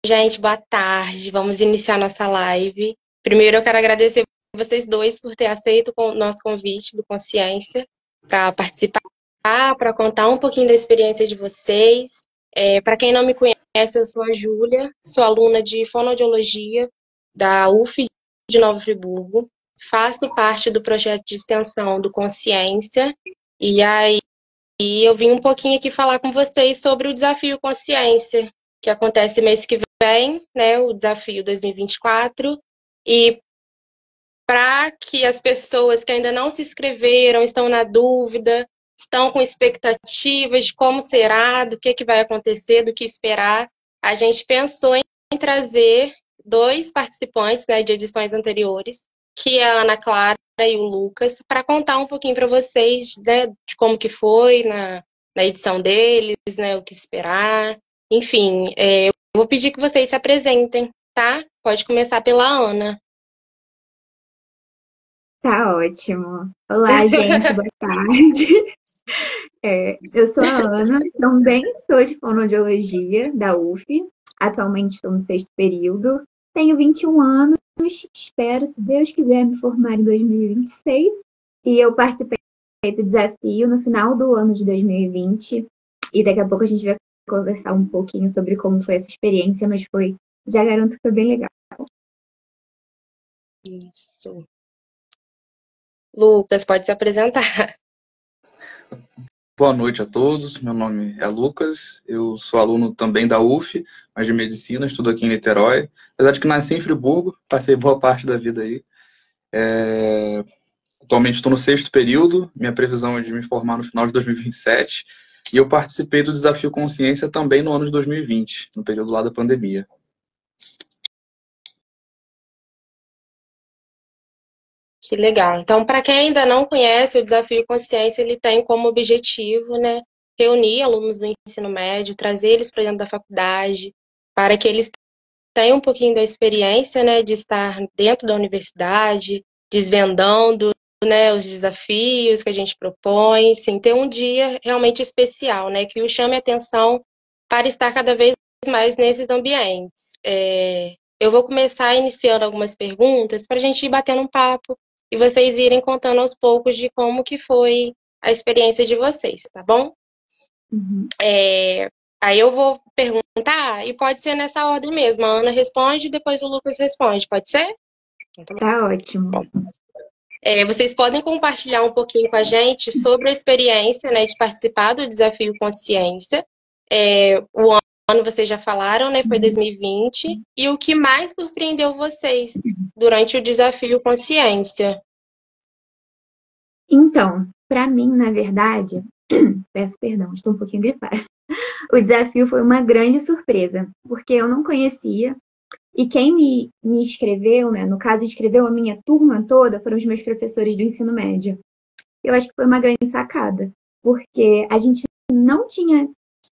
Gente, boa tarde. Vamos iniciar nossa live. Primeiro, eu quero agradecer vocês dois por ter aceito o nosso convite do Consciência para participar, para contar um pouquinho da experiência de vocês. Para quem não me conhece, eu sou a Júlia, sou aluna de Fonoaudiologia da UF de Nova Friburgo. Faço parte do projeto de extensão do Consciência. E aí, eu vim um pouquinho aqui falar com vocês sobre o Desafio Consciência, que acontece mês que vem, né, o Desafio 2024, e para que as pessoas que ainda não se inscreveram, estão na dúvida, estão com expectativas de como será, do que vai acontecer, do que esperar, a gente pensou em trazer dois participantes, né, de edições anteriores, que é a Ana Clara e o Lucas, para contar um pouquinho para vocês, né, de como que foi na edição deles, né, o que esperar. Enfim, eu vou pedir que vocês se apresentem, tá? Pode começar pela Ana. Tá ótimo. Olá, gente, boa tarde. Eu sou a Ana, também sou de fonoaudiologia da UF. Atualmente estou no sexto período. Tenho 21 anos, espero, se Deus quiser, me formar em 2026. E eu participei do desafio no final do ano de 2020. E daqui a pouco a gente vai conversar um pouquinho sobre como foi essa experiência, mas já garanto que foi bem legal. Isso. Lucas, pode se apresentar. Boa noite a todos, meu nome é Lucas, eu sou aluno também da UF, mas de Medicina, estudo aqui em Niterói. Apesar de que nasci em Friburgo, passei boa parte da vida aí. Atualmente estou no sexto período, minha previsão é de me formar no final de 2027, e eu participei do Desafio Consciência também no ano de 2020, no período lá da pandemia. Que legal. Então, para quem ainda não conhece, o Desafio Consciência, ele tem como objetivo, né, reunir alunos do ensino médio, trazer eles para dentro da faculdade, para que eles tenham um pouquinho da experiência, né, de estar dentro da universidade, desvendando, né, os desafios que a gente propõe, sim, ter um dia realmente especial, né, que o chame a atenção para estar cada vez mais nesses ambientes. Eu vou começar iniciando algumas perguntas para a gente ir batendo um papo e vocês irem contando aos poucos de como que foi a experiência de vocês, tá bom? Uhum. Aí eu vou perguntar e pode ser nessa ordem mesmo. A Ana responde e depois o Lucas responde, pode ser? Tá ótimo. Bom. Vocês podem compartilhar um pouquinho com a gente sobre a experiência, né, de participar do Desafio Consciência. O ano vocês já falaram, né, foi 2020. E o que mais surpreendeu vocês durante o Desafio Consciência? Então, para mim, na verdade, peço perdão, estou um pouquinho gripada. O desafio foi uma grande surpresa, porque eu não conhecia. E quem me inscreveu, né, no caso, inscreveu a minha turma toda, foram os meus professores do ensino médio. Eu acho que foi uma grande sacada, porque a gente não tinha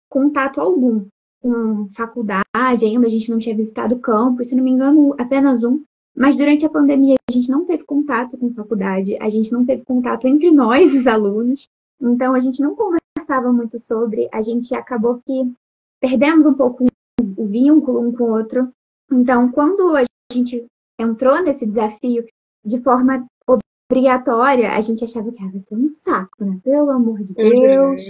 contato algum com faculdade ainda, a gente não tinha visitado o campus, se não me engano, apenas um. Mas durante a pandemia a gente não teve contato com faculdade, a gente não teve contato entre nós, os alunos. Então a gente não conversava muito sobre, a gente acabou que perdemos um pouco o vínculo um com o outro. Então, quando a gente entrou nesse desafio de forma obrigatória, a gente achava que vai ser um saco, né? Pelo amor de Deus,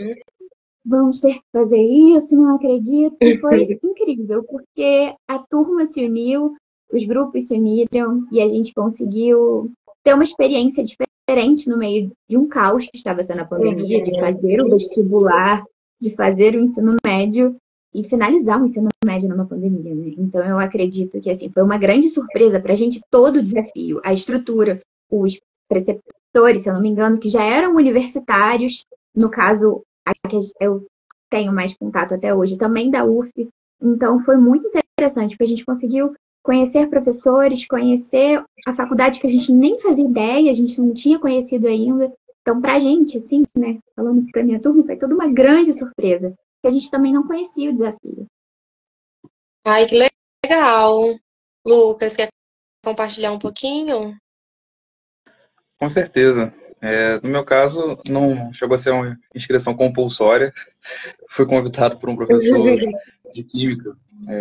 vamos ter que fazer isso, não acredito. E foi incrível, porque a turma se uniu, os grupos se uniram e a gente conseguiu ter uma experiência diferente no meio de um caos que estava sendo a pandemia, de fazer o vestibular, de fazer o ensino médio e finalizar o ensino médio numa pandemia, né? Então eu acredito que assim foi uma grande surpresa para a gente todo o desafio, a estrutura, os preceptores, se eu não me engano, que já eram universitários, no caso a que eu tenho mais contato até hoje, também da UF. Então foi muito interessante, porque a gente conseguiu conhecer professores, conhecer a faculdade que a gente nem fazia ideia, a gente não tinha conhecido ainda. Então, para a gente, assim, né, falando para minha turma, foi toda uma grande surpresa, que a gente também não conhecia o desafio. Ai, que legal! Lucas, quer compartilhar um pouquinho? Com certeza. No meu caso, não chegou a ser uma inscrição compulsória. Fui convidado por um professor de Química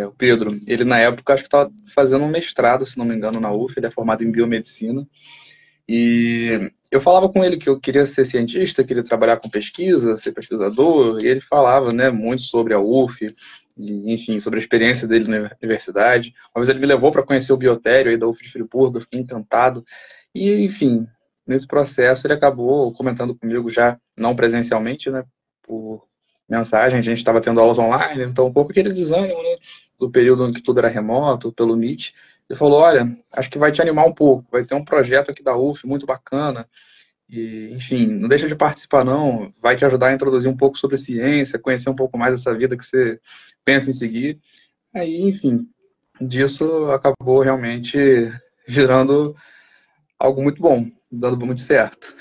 o Pedro, ele na época acho que estava fazendo um mestrado, se não me engano, na UF, ele é formado em biomedicina. E eu falava com ele que eu queria ser cientista, queria trabalhar com pesquisa, ser pesquisador, e ele falava, né, muito sobre a UF, e, enfim, sobre a experiência dele na universidade. Uma vez ele me levou para conhecer o biotério aí da UF de Friburgo, eu fiquei encantado. E, enfim, nesse processo ele acabou comentando comigo já, não presencialmente, né, por mensagem, a gente estava tendo aulas online, então um pouco aquele desânimo, né, do período em que tudo era remoto, pelo Meet. Ele falou, olha, acho que vai te animar um pouco, vai ter um projeto aqui da UF muito bacana, e, enfim, não deixa de participar não, vai te ajudar a introduzir um pouco sobre ciência, conhecer um pouco mais essa vida que você pensa em seguir. Aí, enfim, disso acabou realmente virando algo muito bom, dando muito certo.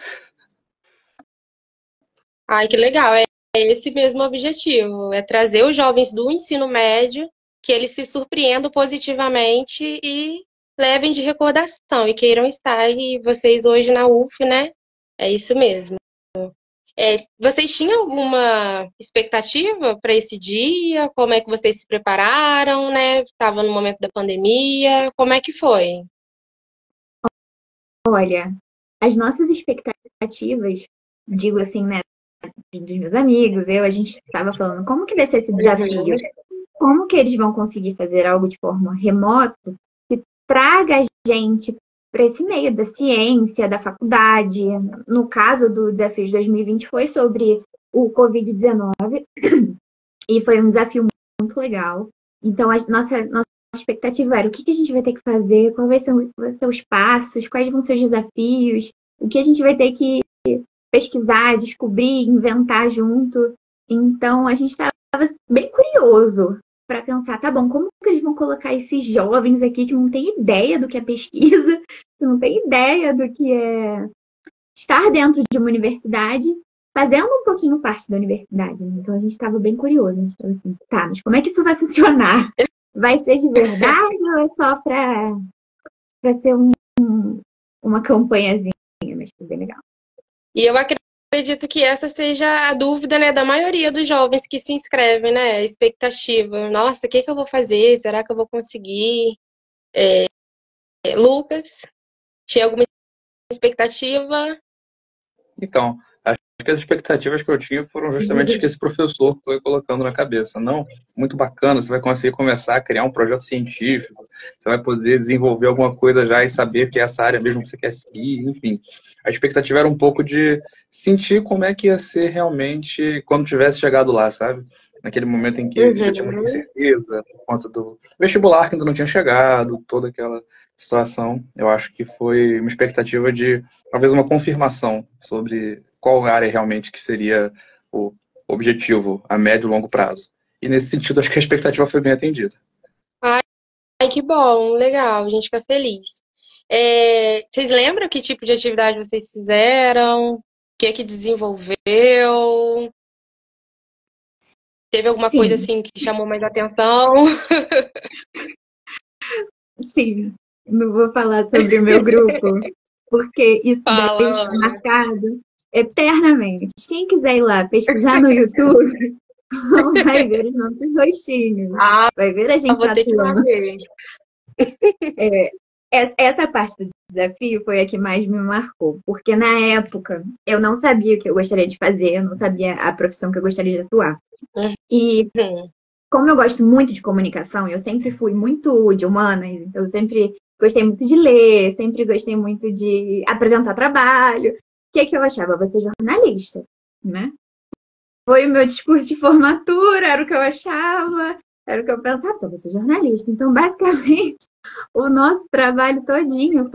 Ai, que legal. É esse mesmo o objetivo, é trazer os jovens do ensino médio, que eles se surpreendam positivamente e levem de recordação e queiram estar. E vocês hoje na UF, né? É isso mesmo. Vocês tinham alguma expectativa para esse dia? Como é que vocês se prepararam, né? Estava no momento da pandemia. Como é que foi? Olha, as nossas expectativas, digo assim, né, dos meus amigos, a gente estava falando como que vai ser esse desafio, como que eles vão conseguir fazer algo de forma remota que traga a gente para esse meio da ciência, da faculdade. No caso do desafio de 2020 foi sobre o Covid-19 e foi um desafio muito legal. Então, a nossa expectativa era o que a gente vai ter que fazer, quais vai ser os passos, quais vão ser os desafios, o que a gente vai ter que pesquisar, descobrir, inventar junto. Então, a gente estava bem curioso para pensar, tá bom, como que eles vão colocar esses jovens aqui que não têm ideia do que é pesquisa, que não têm ideia do que é estar dentro de uma universidade, fazendo um pouquinho parte da universidade, né? Então, a gente estava bem curioso. A gente estava assim, tá, mas como é que isso vai funcionar? Vai ser de verdade ou é só para ser uma campanhazinha? Mas foi bem legal. E eu acredito que essa seja a dúvida, né, da maioria dos jovens que se inscrevem, né? A expectativa. Nossa, o que eu vou fazer? Será que eu vou conseguir? Lucas, tinha alguma expectativa? Então, acho que as expectativas que eu tinha foram justamente as que esse professor foi colocando na cabeça. Não, muito bacana, você vai conseguir começar a criar um projeto científico, você vai poder desenvolver alguma coisa já e saber que é essa área mesmo que você quer seguir, enfim. A expectativa era um pouco de sentir como é que ia ser realmente quando tivesse chegado lá, sabe? Naquele momento em que ainda tinha muita incerteza, por conta do vestibular que ainda não tinha chegado, toda aquela situação. Eu acho que foi uma expectativa de talvez uma confirmação sobre qual área realmente que seria o objetivo a médio e longo prazo. E nesse sentido, acho que a expectativa foi bem atendida. Ai, que bom, legal, a gente fica feliz. Vocês lembram que tipo de atividade vocês fizeram? O que é que desenvolveu? Teve alguma coisa assim que chamou mais atenção? Sim, não vou falar sobre o meu grupo, porque isso daí está marcado eternamente. Quem quiser ir lá pesquisar no YouTube, vai ver os nossos rostinhos. Vai ver a gente atuando. Essa parte do desafio foi a que mais me marcou, porque na época eu não sabia o que eu gostaria de fazer, eu não sabia a profissão que eu gostaria de atuar. E como eu gosto muito de comunicação, eu sempre fui muito de humanas, eu sempre gostei muito de ler, sempre gostei muito de apresentar trabalho. O que eu achava? Vou ser jornalista, né? Foi o meu discurso de formatura, era o que eu achava, era o que eu pensava, então vou ser jornalista. Então, basicamente, o nosso trabalho todinho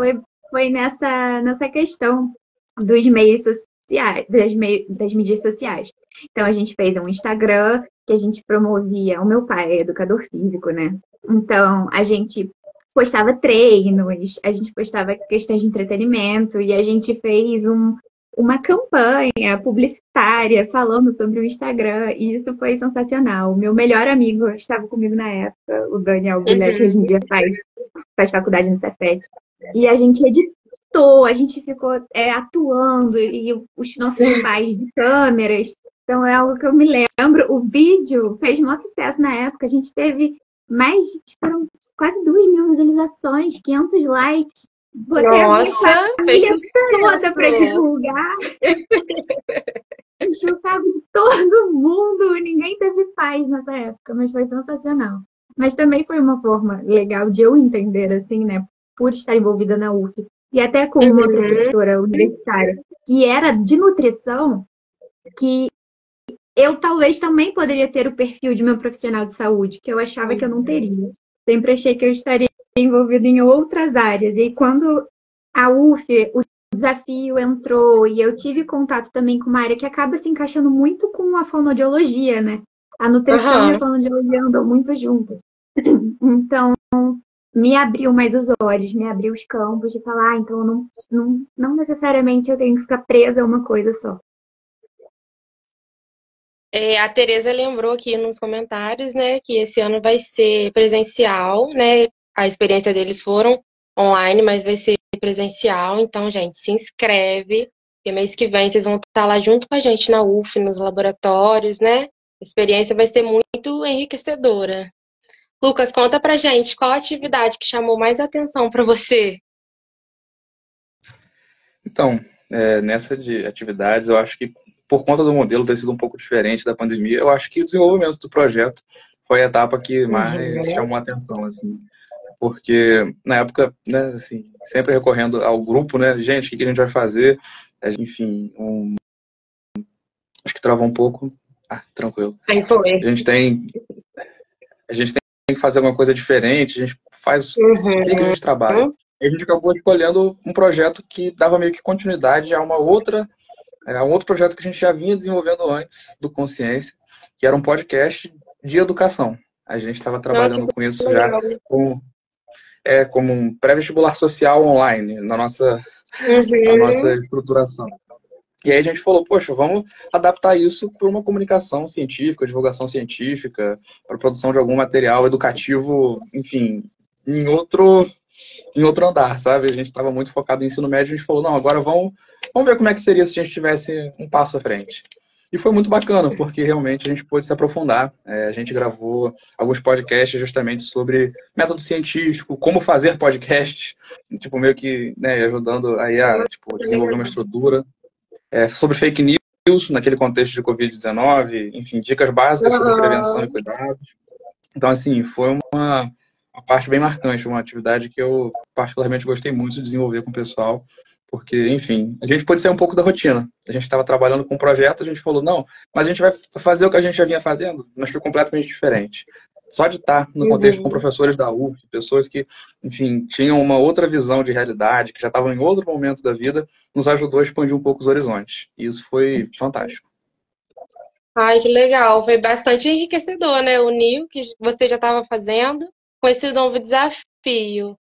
foi nessa questão dos meios sociais, das mídias sociais. Então, a gente fez um Instagram que a gente promovia. O meu pai é educador físico, né? Então, a gente postava treinos, a gente postava questões de entretenimento e a gente fez uma campanha publicitária falando sobre o Instagram e isso foi sensacional. O meu melhor amigo estava comigo na época, o Daniel Gulé, que hoje em dia faz faculdade no Cefet. E a gente editou, a gente ficou atuando e os nossos pais de câmeras. Então é algo que eu me lembro. O vídeo fez muito sucesso na época. A gente teve Mas foram quase 2.000 visualizações, 500 likes. Botei a minha Nossa, fez família toda para sucesso. divulgar. Enchi o saco de todo mundo. Ninguém teve paz nessa época, mas foi sensacional. Mas também foi uma forma legal de eu entender, assim, né? Por estar envolvida na UF. E até com uma preceptora universitária que era de nutrição, que eu talvez também poderia ter o perfil de meu profissional de saúde, que eu achava que eu não teria. Sempre achei que eu estaria envolvida em outras áreas. E quando a UF, o desafio entrou e eu tive contato também com uma área que acaba se encaixando muito com a fonoaudiologia, né? A nutrição e a fonoaudiologia andam muito juntas. Então, me abriu mais os olhos, me abriu os campos de falar, então não necessariamente eu tenho que ficar presa a uma coisa só. A Tereza lembrou aqui nos comentários, né, que esse ano vai ser presencial, né? A experiência deles foram online, mas vai ser presencial. Então, gente, se inscreve, porque mês que vem vocês vão estar lá junto com a gente na UF, nos laboratórios, né? A experiência vai ser muito enriquecedora. Lucas, conta pra gente qual a atividade que chamou mais atenção pra você? Então, nessa de atividades, eu acho que por conta do modelo ter sido um pouco diferente da pandemia, eu acho que o desenvolvimento do projeto foi a etapa que mais chamou a atenção, assim. Porque na época, né, assim, sempre recorrendo ao grupo, né, gente, o que a gente vai fazer? Enfim, acho que travou um pouco. Tranquilo. Aí foi. A gente tem que fazer alguma coisa diferente, a gente faz o que a gente trabalha. E a gente acabou escolhendo um projeto que dava meio que continuidade a um outro projeto que a gente já vinha desenvolvendo antes do Consciência, que era um podcast de educação. A gente estava trabalhando com isso já como um pré-vestibular social online na nossa estruturação. E aí a gente falou, poxa, vamos adaptar isso para uma comunicação científica, divulgação científica, para a produção de algum material educativo, enfim, em outro andar, sabe? A gente estava muito focado em ensino médio, a gente falou, não, agora vamos ver como é que seria se a gente tivesse um passo à frente. E foi muito bacana, porque realmente a gente pôde se aprofundar. A gente gravou alguns podcasts justamente sobre método científico, como fazer podcasts, tipo, meio que, né, ajudando aí a desenvolver uma estrutura. Sobre fake news, naquele contexto de Covid-19, enfim, dicas básicas sobre prevenção e cuidados. Então, assim, foi uma parte bem marcante, uma atividade que eu particularmente gostei muito de desenvolver com o pessoal, porque, enfim, a gente pôde sair um pouco da rotina. A gente estava trabalhando com um projeto, a gente falou, não, mas a gente vai fazer o que a gente já vinha fazendo, mas foi completamente diferente. Só de estar no contexto com professores da UF, pessoas que, enfim, tinham uma outra visão de realidade, que já estavam em outro momento da vida, nos ajudou a expandir um pouco os horizontes. E isso foi fantástico. Ai, que legal. Foi bastante enriquecedor, né? Unir o que você já estava fazendo com esse novo desafio.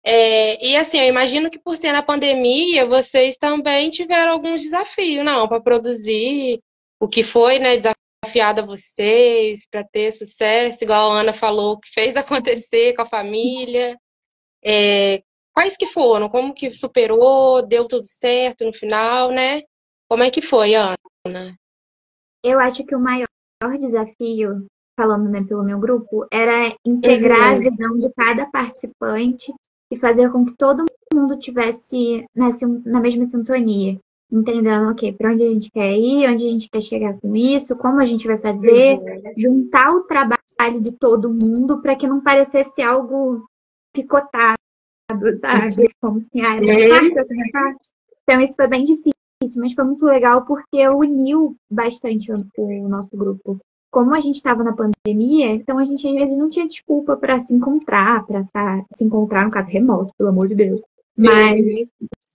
E assim, eu imagino que por ser na pandemia, vocês também tiveram alguns desafios, não, para produzir o que foi, né, desafiado a vocês, para ter sucesso, igual a Ana falou, que fez acontecer com a família. Quais que foram? Como que superou? Deu tudo certo no final, né? Como é que foi, Ana? Eu acho que o maior desafio, falando, né, pelo meu grupo, era integrar a visão de cada participante e fazer com que todo mundo tivesse na mesma sintonia, entendendo, ok, para onde a gente quer ir, onde a gente quer chegar com isso, como a gente vai fazer, juntar o trabalho de todo mundo para que não parecesse algo picotado, sabe? Como se, Então, isso foi bem difícil, mas foi muito legal porque uniu bastante o nosso grupo. Como a gente estava na pandemia, então a gente às vezes não tinha desculpa para se encontrar, se encontrar no caso remoto, pelo amor de Deus. Mas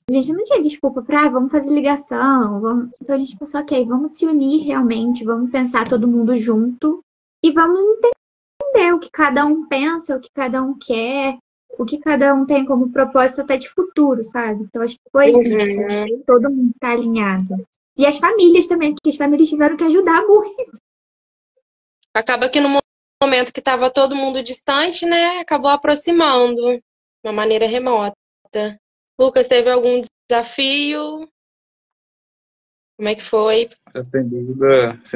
a gente não tinha desculpa para vamos fazer ligação, então a gente pensou, ok, vamos se unir realmente, vamos pensar todo mundo junto e vamos entender o que cada um pensa, o que cada um quer, o que cada um tem como propósito até de futuro, sabe? Então acho que foi isso, todo mundo tá alinhado. E as famílias também, porque as famílias tiveram que ajudar muito. Acaba que no momento que estava todo mundo distante, né, acabou aproximando de uma maneira remota. Lucas, teve algum desafio? Como é que foi? Sem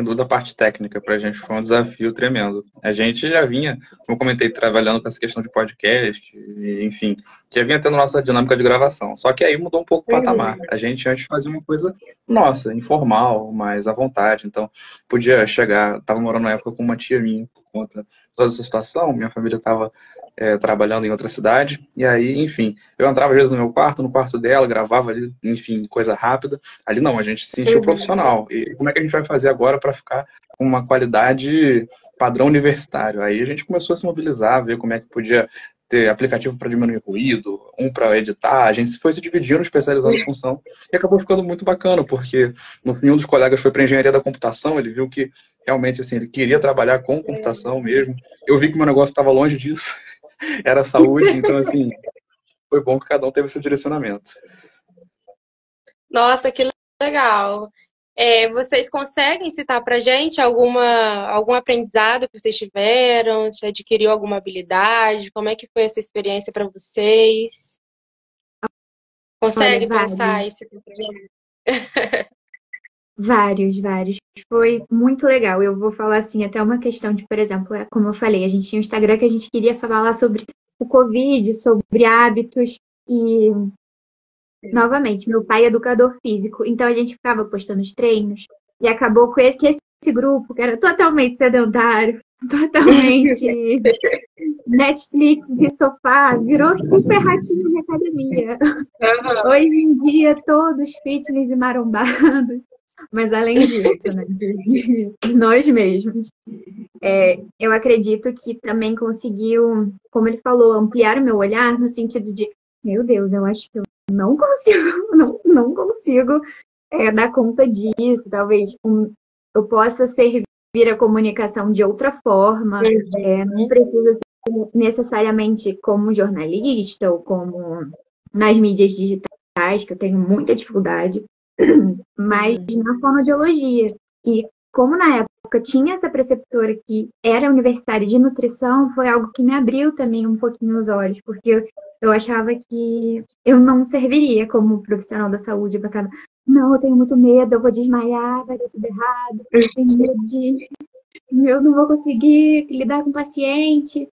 dúvida a parte técnica para a gente foi um desafio tremendo. A gente já vinha, como eu comentei, trabalhando com essa questão de podcast, e, enfim, já vinha tendo nossa dinâmica de gravação. Só que aí mudou um pouco o patamar. A gente antes fazia uma coisa nossa, informal, mais à vontade. Então, podia chegar, estava morando na época com uma tia minha, por conta de toda essa situação, minha família estava trabalhando em outra cidade, e aí, enfim, eu entrava às vezes no meu quarto, no quarto dela, gravava ali, enfim, coisa rápida. Ali não, a gente se sentiu profissional. E como é que a gente vai fazer agora para ficar com uma qualidade padrão universitário? Aí a gente começou a se mobilizar, ver como é que podia ter aplicativo para diminuir ruído, um para editar. A gente foi se dividindo, especializando função, e acabou ficando muito bacana, porque no fim um dos colegas foi para engenharia da computação, ele viu que realmente assim, ele queria trabalhar com computação mesmo. Eu vi que meu negócio estava longe disso, era saúde, então assim, foi bom que cada um teve seu direcionamento. Nossa, que legal. Vocês conseguem citar pra gente algum aprendizado que vocês tiveram? Te adquiriu alguma habilidade? Como é que foi essa experiência para vocês? Consegue Olha, pensar vários, esse projeto? vários. Foi muito legal. Eu vou falar assim, até uma questão de, por exemplo, como eu falei, a gente tinha um Instagram que a gente queria falar sobre o Covid, sobre hábitos e, novamente, meu pai é educador físico, então a gente ficava postando os treinos e acabou com esse grupo que era totalmente sedentário, totalmente Netflix e sofá, virou super ratinho de academia. Hoje em dia, todos fitness e marombados. Mas além disso, né, de nós mesmos, eu acredito que também conseguiu, como ele falou, ampliar o meu olhar no sentido de, meu Deus, eu acho que eu não consigo, não consigo dar conta disso. Talvez eu possa servir a comunicação de outra forma, não precisa ser necessariamente como jornalista ou como nas mídias digitais, que eu tenho muita dificuldade, mas na fonoaudiologia. E como na época tinha essa preceptora que era universitária de nutrição, foi algo que me abriu também um pouquinho os olhos, porque eu achava que eu não serviria como profissional da saúde. Eu pensava, não, eu tenho muito medo, eu vou desmaiar, vai dar tudo errado, eu tenho medo de eu não vou conseguir lidar com o paciente.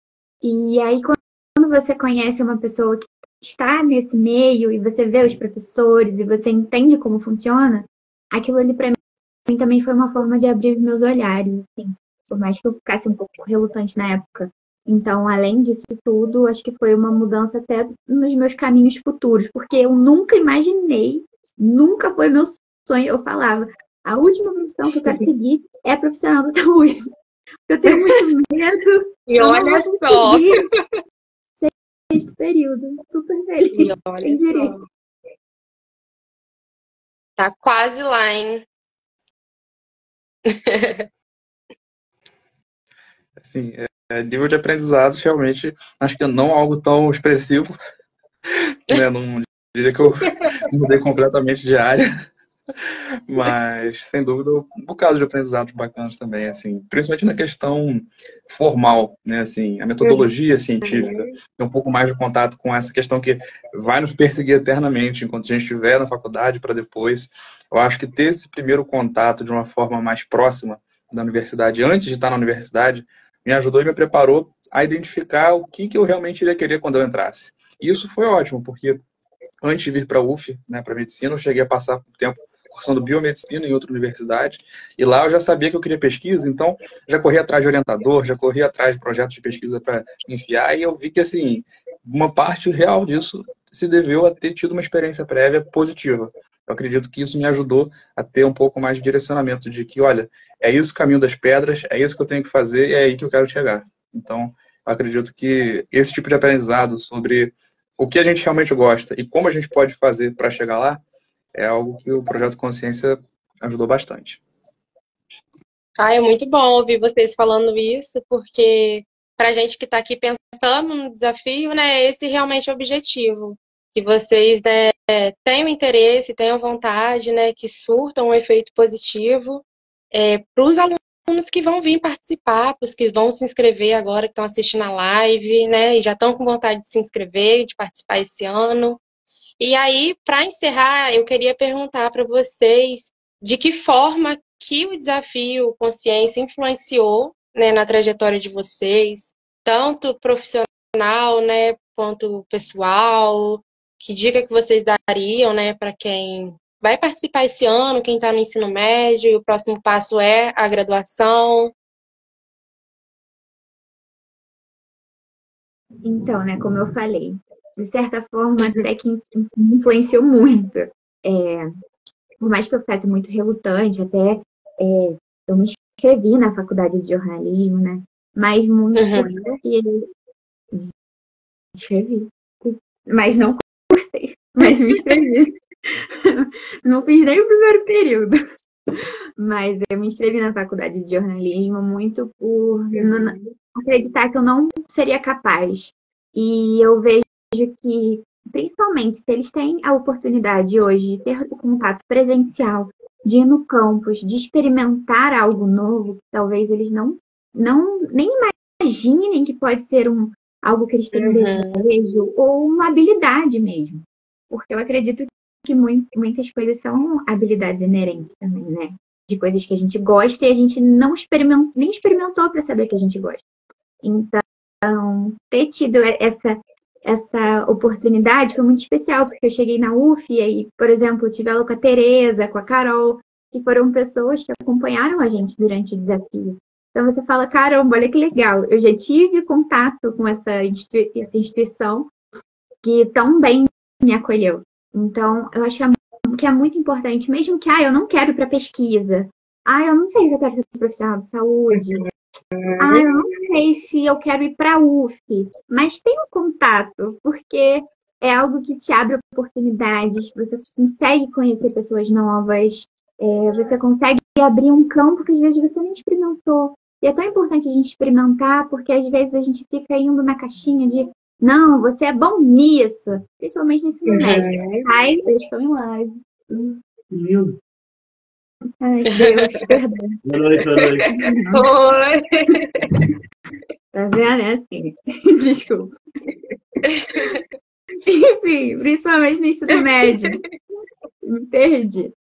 E aí, quando você conhece uma pessoa que está nesse meio e você vê os professores e você entende como funciona, aquilo ali para mim também foi uma forma de abrir meus olhares, assim, por mais que eu ficasse um pouco relutante na época. Então, além disso tudo, acho que foi uma mudança até nos meus caminhos futuros, porque eu nunca imaginei, nunca foi meu sonho, eu falava, a última profissão que eu quero seguir é profissional da saúde. Eu tenho muito medo. E eu olha não vou só. conseguir este período. Super feliz. E olha Quem diria? só. Tá quase lá, hein? Assim, nível de aprendizado, realmente, acho que não algo tão expressivo, né? Não diria que eu mudei completamente de área, mas, sem dúvida, um bocado de aprendizados bacanas também, assim, principalmente na questão formal, né? Assim, a metodologia científica, ter um pouco mais de contato com essa questão que vai nos perseguir eternamente enquanto a gente estiver na faculdade para depois. Eu acho que ter esse primeiro contato de uma forma mais próxima da universidade, antes de estar na universidade, me ajudou e me preparou a identificar o que eu realmente iria querer quando eu entrasse. E isso foi ótimo, porque antes de vir para a UF, né, para medicina, eu cheguei a passar um tempo cursando biomedicina em outra universidade, e lá eu já sabia que eu queria pesquisa, então já corri atrás de orientador, já corri atrás de projetos de pesquisa para enfiar, e eu vi que, assim, uma parte real disso se deveu a ter tido uma experiência prévia positiva. Eu acredito que isso me ajudou a ter um pouco mais de direcionamento de que, olha, é isso o caminho das pedras, é isso que eu tenho que fazer e é aí que eu quero chegar. Então, eu acredito que esse tipo de aprendizado sobre o que a gente realmente gosta e como a gente pode fazer para chegar lá é algo que o Projeto Consciência ajudou bastante. É muito bom ouvir vocês falando isso, porque pra gente que está aqui pensando no desafio, né, esse realmente é o objetivo. Que vocês, né, tenham interesse, tenham vontade, né, que surtam um efeito positivo para os alunos que vão vir participar, para os que vão se inscrever agora, que estão assistindo a live, né, e já estão com vontade de se inscrever, de participar esse ano. E aí, para encerrar, eu queria perguntar para vocês de que forma que o desafio Consciência influenciou, né, na trajetória de vocês, tanto profissional, né, quanto pessoal. Que dica que vocês dariam, né, para quem vai participar esse ano, quem está no ensino médio, e o próximo passo é a graduação? Então, né, como eu falei, de certa forma até que influenciou muito. Por mais que eu fosse muito relutante, até eu me inscrevi na faculdade de jornalismo, né? Mas muito porque me inscrevi. Mas não cursei, mas me inscrevi. Não fiz nem o primeiro período. Mas eu me inscrevi na faculdade de jornalismo muito por acreditar que eu não seria capaz. E eu vejo que, principalmente, se eles têm a oportunidade hoje de ter o contato presencial, de ir no campus, de experimentar algo novo, que talvez eles nem imaginem que pode ser algo que eles têm um desejo ou uma habilidade mesmo. Porque eu acredito que muitas coisas são habilidades inerentes também, né? De coisas que a gente gosta e a gente não nem experimentou para saber que a gente gosta. Então, ter tido essa oportunidade foi muito especial, porque eu cheguei na UF e aí, por exemplo, eu tive aula com a Tereza, com a Carol, que foram pessoas que acompanharam a gente durante o desafio. Então você fala, caramba, olha que legal, eu já tive contato com essa instituição que tão bem me acolheu. Então, eu acho que é muito importante, mesmo que, eu não quero ir para pesquisa. Eu não sei se eu quero ser profissional de saúde. Eu não sei se eu quero ir para a UF. Mas tem um contato, porque é algo que te abre oportunidades, você consegue conhecer pessoas novas, você consegue abrir um campo que às vezes você nem experimentou. E é tão importante a gente experimentar, porque às vezes a gente fica indo na caixinha de não, você é bom nisso, principalmente no ensino médio. Ai, eu estou em live. Lindo. Ai, Deus, perdão. Boa noite, boa noite. Oi! Tá vendo? É assim. Desculpa. Enfim, principalmente no ensino médio. Me perdi.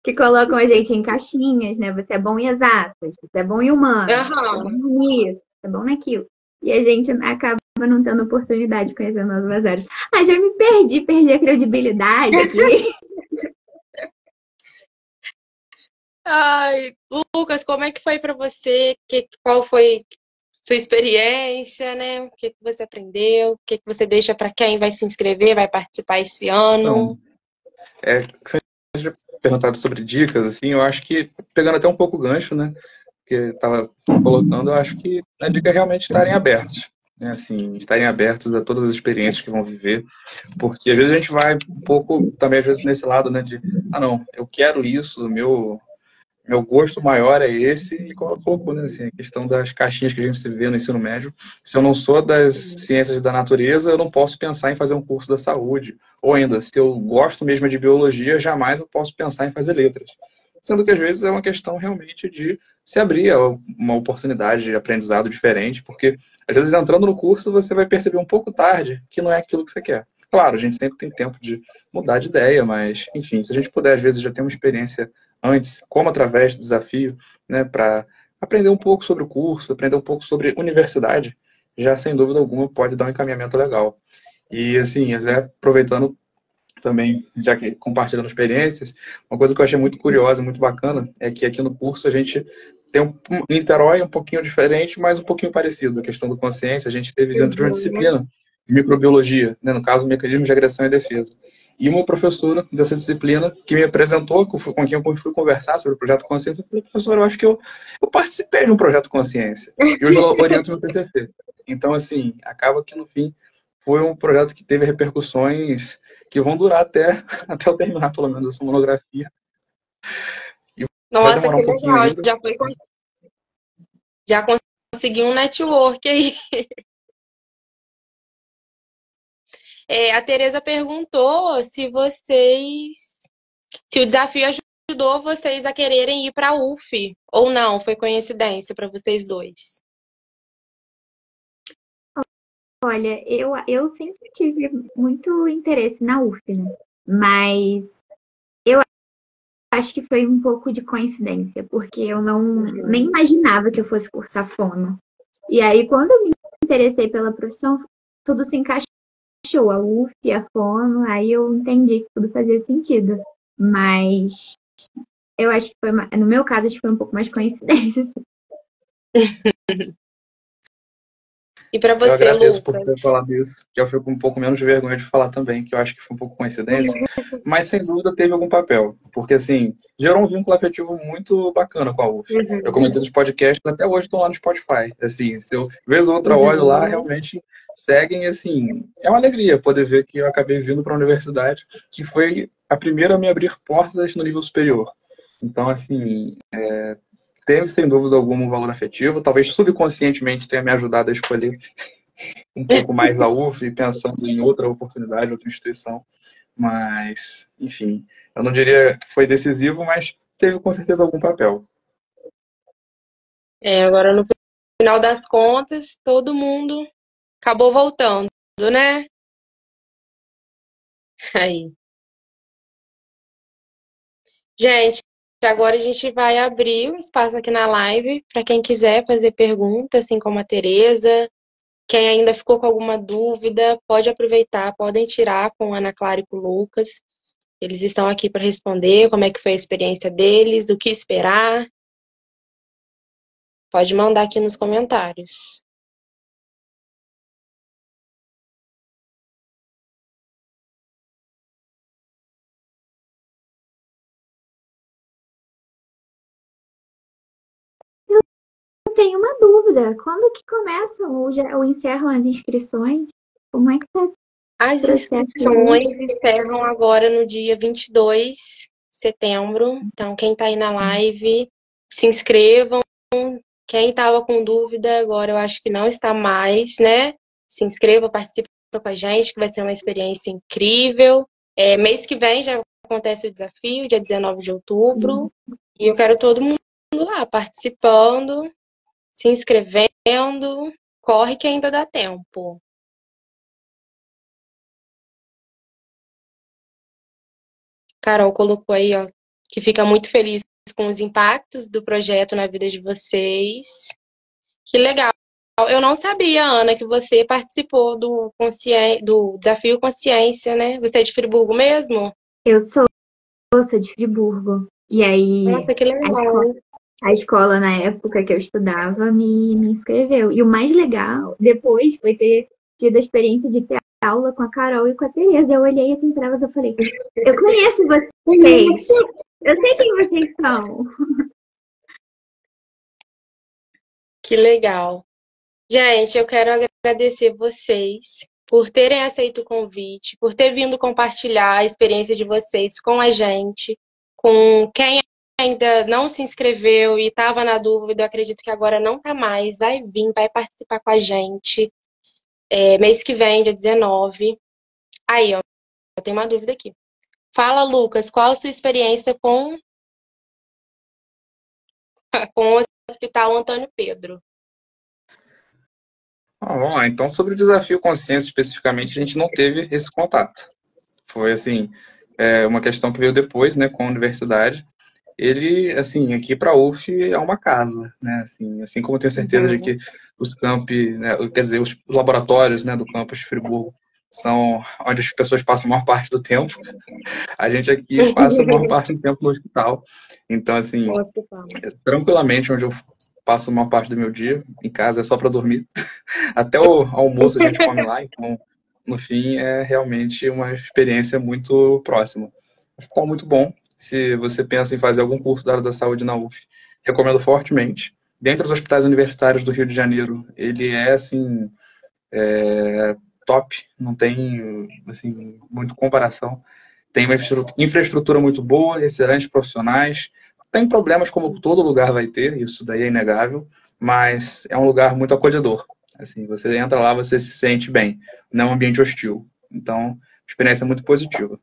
Que colocam a gente em caixinhas, né? Você é bom em exatas, você é bom em humanas, você é bom nisso, você é bom naquilo. E a gente acaba não tendo oportunidade de conhecer novas áreas. Já me perdi a credibilidade aqui. Ai, Lucas, como é que foi para você? Qual foi sua experiência, né? O que você aprendeu? O que você deixa para quem vai se inscrever, vai participar esse ano? Você tinha perguntado sobre dicas, assim, eu acho que, pegando até um pouco o gancho, né, que estava colocando, eu acho que a dica é realmente estarem abertos, né, assim, estarem abertos a todas as experiências que vão viver, porque às vezes a gente vai um pouco, também às vezes nesse lado, né, de, não, eu quero isso, meu gosto maior é esse, e como eu pouco, né, assim, a questão das caixinhas que a gente se vê no ensino médio. Se eu não sou das ciências da natureza, eu não posso pensar em fazer um curso da saúde. Ou ainda, se eu gosto mesmo de biologia, jamais eu posso pensar em fazer letras. Sendo que às vezes é uma questão realmente de se abrir a uma oportunidade de aprendizado diferente, porque às vezes entrando no curso você vai perceber um pouco tarde que não é aquilo que você quer. Claro, a gente sempre tem tempo de mudar de ideia, mas, enfim, se a gente puder, às vezes, já ter uma experiência antes, como através do desafio, né, para aprender um pouco sobre o curso, aprender um pouco sobre universidade, já sem dúvida alguma pode dar um encaminhamento legal. E assim, até aproveitando também, já que compartilhando experiências, uma coisa que eu achei muito curiosa, muito bacana, é que aqui no curso a gente tem em Niterói um pouquinho diferente, mas um pouquinho parecido. A questão da consciência, a gente teve dentro de uma disciplina de microbiologia, né, no caso, mecanismos de agressão e defesa. E uma professora dessa disciplina que me apresentou, com quem eu fui conversar sobre o projeto Consciência, eu falei, professora, eu acho que eu participei de um projeto Consciência. E hoje eu oriento meu TCC. Então, assim, acaba que no fim foi um projeto que teve repercussões que vão durar até eu terminar, pelo menos, essa monografia. E vai Nossa, demorar que um pouquinho legal. ainda. Já consegui um network aí. A Tereza perguntou se o desafio ajudou vocês a quererem ir para a UF ou não, foi coincidência para vocês dois. Olha, eu sempre tive muito interesse na UF, né? Mas eu acho que foi um pouco de coincidência, porque eu nem imaginava que eu fosse cursar fono. E aí, quando eu me interessei pela profissão, tudo se encaixou, a UF, a fono, aí eu entendi que tudo fazia sentido. Mas eu acho que no meu caso, acho que foi um pouco mais coincidência. E para Eu você, agradeço por Lucas? ter falado isso, que eu fico um pouco menos de vergonha de falar também, que eu acho que foi um pouco coincidência, mas sem dúvida teve algum papel, porque assim, gerou um vínculo afetivo muito bacana com a UF. Eu comentei nos podcasts, até hoje estão lá no Spotify. Assim, se eu vez ou outra olho lá, realmente seguem, assim, é uma alegria poder ver que eu acabei vindo para a universidade, que foi a primeira a me abrir portas no nível superior. Então, assim, teve, sem dúvida alguma, um valor afetivo. Talvez subconscientemente tenha me ajudado a escolher um pouco mais a UF, pensando em outra oportunidade, outra instituição. Mas, enfim, eu não diria que foi decisivo, mas teve com certeza algum papel. Agora no final das contas, todo mundo acabou voltando, né? Aí. Gente, agora a gente vai abrir um espaço aqui na live para quem quiser fazer pergunta, assim como a Tereza. Quem ainda ficou com alguma dúvida, pode aproveitar, podem tirar com a Ana Clara e com o Lucas. Eles estão aqui para responder como é que foi a experiência deles, o que esperar. Pode mandar aqui nos comentários. Eu tenho uma dúvida. Quando que começam ou encerram as inscrições? Como é que tá esse As processo? inscrições encerram agora no dia 22 de setembro. Então, quem está aí na live, se inscrevam. Quem estava com dúvida, agora eu acho que não está mais, né? Se inscreva, participe com a gente, que vai ser uma experiência incrível. Mês que vem já acontece o desafio, dia 19 de outubro. E eu quero todo mundo lá participando, se inscrevendo. Corre que ainda dá tempo. Carol colocou aí, ó, que fica muito feliz com os impactos do projeto na vida de vocês. Que legal. Eu não sabia, Ana, que você participou do Desafio Consciência, né? Você é de Friburgo mesmo? Eu sou de Friburgo. E aí, Nossa, que legal. a escola na época que eu estudava me inscreveu. E o mais legal depois foi ter tido a experiência de ter aula com a Carol e com a Tereza. Eu olhei assim para elas e falei, eu conheço vocês. Eu sei quem vocês são. Que legal. Gente, eu quero agradecer vocês por terem aceito o convite, por ter vindo compartilhar a experiência de vocês com a gente, com quem ainda não se inscreveu e estava na dúvida, eu acredito que agora não está mais, vai vir, vai participar com a gente. Mês que vem, dia 19. Aí, ó, eu tenho uma dúvida aqui. Fala, Lucas, qual a sua experiência com o Hospital Antônio Pedro? Vamos lá. Então, sobre o desafio consciência especificamente, a gente não teve esse contato. Foi, assim, uma questão que veio depois, né, com a universidade. Ele, assim, aqui para a UF é uma casa, né, assim como eu tenho certeza de que os campi, né, quer dizer, os laboratórios, né, do campus de Friburgo são onde as pessoas passam a maior parte do tempo, a gente aqui passa a maior parte do tempo no hospital. Então, assim, tranquilamente, onde eu passo a maior parte do meu dia, em casa é só para dormir. Até o almoço a gente come lá, então, no fim, é realmente uma experiência muito próxima. Hospital muito bom. Se você pensa em fazer algum curso da área da saúde na UF, recomendo fortemente. Dentre os hospitais universitários do Rio de Janeiro, ele é, assim, top. Não tem, assim, muito comparação. Tem uma infraestrutura muito boa, excelentes profissionais. Tem problemas como todo lugar vai ter, isso daí é inegável, mas é um lugar muito acolhedor. Assim, você entra lá, você se sente bem, não é um ambiente hostil. Então, experiência muito positiva.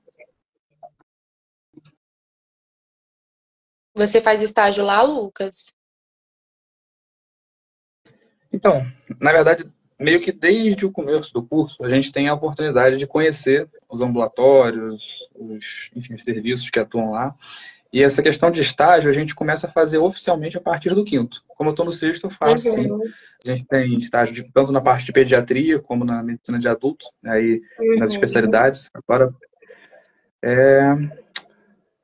Você faz estágio lá, Lucas? Então, na verdade, meio que desde o começo do curso, a gente tem a oportunidade de conhecer os ambulatórios, enfim, os serviços que atuam lá. E essa questão de estágio a gente começa a fazer oficialmente a partir do quinto. Como eu estou no sexto, eu faço sim. Uhum, A gente tem estágio tanto na parte de pediatria como na medicina de adulto, né, aí nas uhum. especialidades. Agora,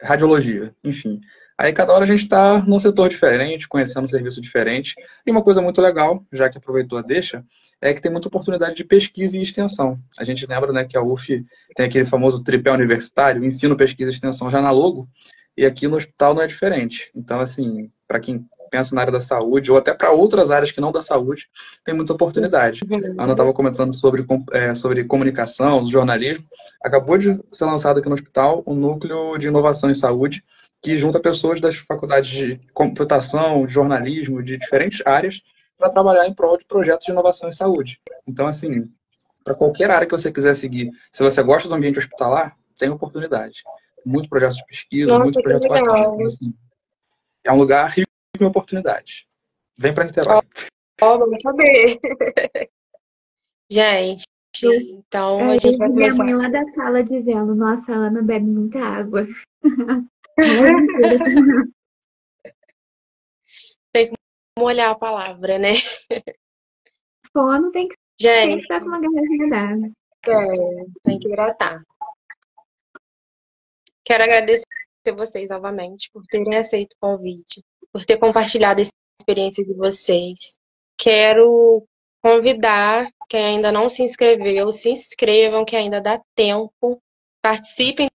radiologia, enfim. Aí cada hora a gente está num setor diferente, conhecendo um serviço diferente. E uma coisa muito legal, já que aproveitou a deixa, é que tem muita oportunidade de pesquisa e extensão. A gente lembra, né, que a UF tem aquele famoso tripé universitário, ensino, pesquisa e extensão já na logo, e aqui no hospital não é diferente. Então, assim, para quem pensa na área da saúde, ou até para outras áreas que não da saúde, tem muita oportunidade. A Ana estava comentando sobre comunicação, jornalismo. Acabou de ser lançado aqui no hospital o Núcleo de Inovação em Saúde, que junta pessoas das faculdades de computação, de jornalismo, de diferentes áreas, para trabalhar em prol de projetos de inovação em saúde. Então, assim, para qualquer área que você quiser seguir, se você gosta do ambiente hospitalar, tem oportunidade. Muito projeto de pesquisa, muito Nossa, que projeto bacana. legal. Então, assim, é um lugar rico em oportunidade. Vem para Ó, Niterói. ó, vamos saber. Gente, Eu, então a gente eu vai vi minha mãe começar. lá da sala dizendo, nossa, a Ana bebe muita água. Live inteira tomando. Tem que molhar a palavra, né? Fono tem que sempre Gente, estar com uma garrafinha d'água. tem que hidratar. Quero agradecer vocês novamente por terem aceito o convite, por ter compartilhado essa experiência de vocês. Quero convidar quem ainda não se inscreveu, se inscrevam, que ainda dá tempo. Participem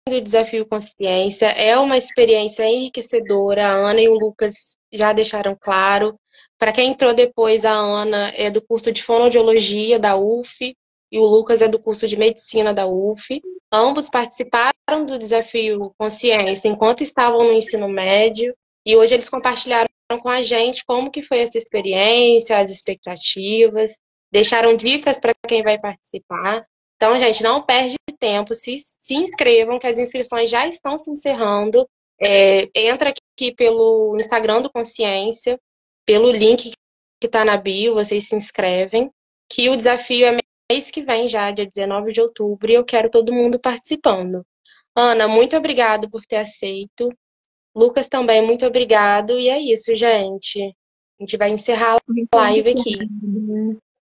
do Desafio Consciência. É uma experiência enriquecedora. A Ana e o Lucas já deixaram claro. Para quem entrou depois, a Ana é do curso de Fonoaudiologia da UF e o Lucas é do curso de Medicina da UF. Ambos participaram do Desafio Consciência enquanto estavam no ensino médio e hoje eles compartilharam com a gente como que foi essa experiência, as expectativas, deixaram dicas para quem vai participar. Então, gente, não perde tempo, se inscrevam, que as inscrições já estão se encerrando. Entra aqui pelo Instagram do Consciência, pelo link que está na bio, vocês se inscrevem, que o desafio é mês que vem já, dia 19 de outubro, e eu quero todo mundo participando. Ana, muito obrigado por ter aceito. Lucas também, muito obrigado. E é isso, gente. A gente vai encerrar a Muito live aqui. obrigada.